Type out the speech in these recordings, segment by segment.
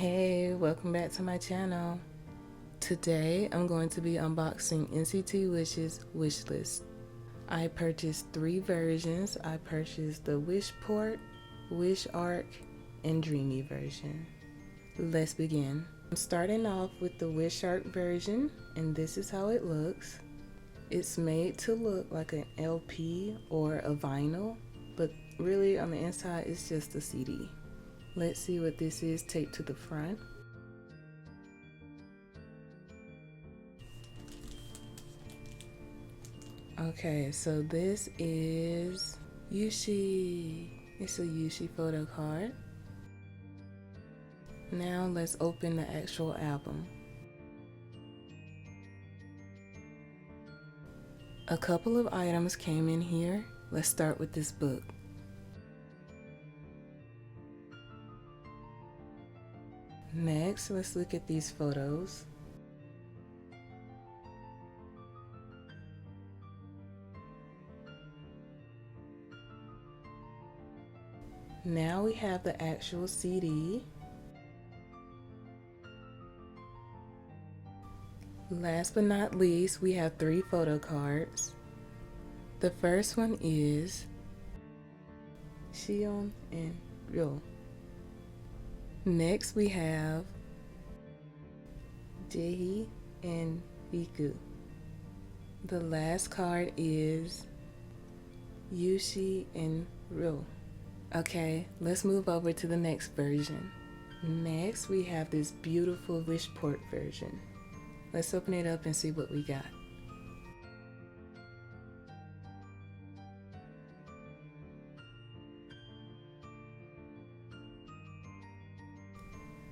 Hey, welcome back to my channel. Today I'm going to be unboxing NCT Wish's Wishlist. I purchased 3 versions. I purchased the Wish Port, Wish Arc, and Dreamy version. Let's begin. I'm starting off with the Wish Arc version, and this is how it looks. It's made to look like an LP or a vinyl, but really on the inside it's just a CD. Let's see what this is taped to the front. Okay, so this is Yushi. It's a Yushi photo card. Now let's open the actual album. A couple of items came in here. Let's start with this book. Next, let's look at these photos. Now we have the actual CD. Last but not least, we have 3 photo cards. The first one is Shion and Ryo. Next we have Jaehee and Riku. The last card is Yushi and Ryo. Okay, let's move over to the next version. Next we have this beautiful Wishport version. Let's open it up and see what we got.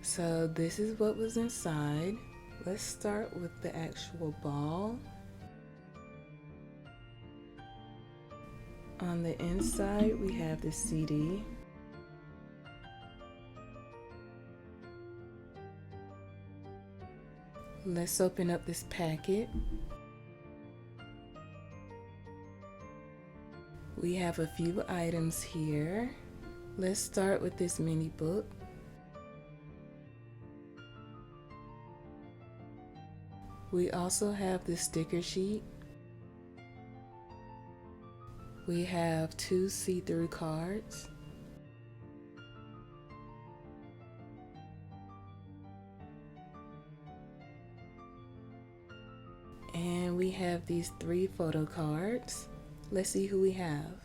So this is what was inside. Let's start with the actual ball. On the inside we have the CD. Let's open up this packet. We have a few items here. Let's start with this mini book. We also have this sticker sheet. We have 2 see-through cards. And we have these 3 photo cards. Let's see who we have.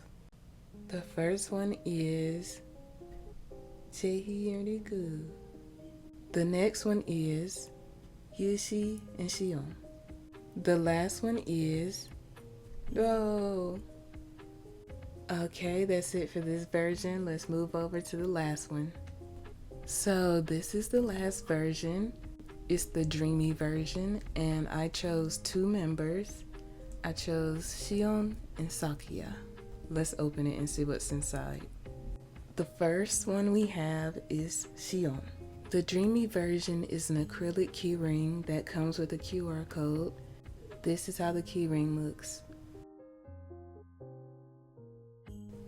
The first one is Jaehee and Riku. The next one is Yushi and Shion. The last one is Ryo. Okay, that's it for this version. Let's move over to the last one. So this is the last version. It's the Dreamy version, and I chose 2 members. I chose Shion and Sakuya. Let's open it and see what's inside. The first one we have is Shion. The Dreamy version is an acrylic keyring that comes with a QR code. This is how the keyring looks.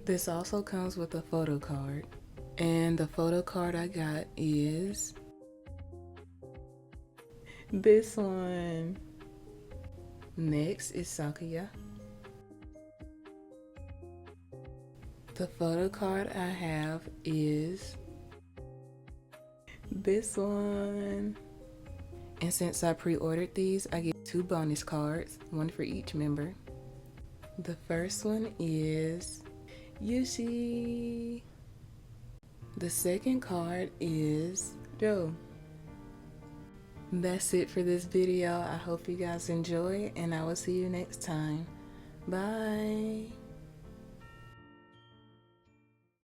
This also comes with a photo card. And the photo card I got is this one. Next is Sakuya. The photo card I have is this one. And since I pre-ordered these, I get 2 bonus cards, 1 for each member. The first one is Yushi. The second card is Ryo. That's it for this video. I hope you guys enjoy, and I will see you next time. Bye.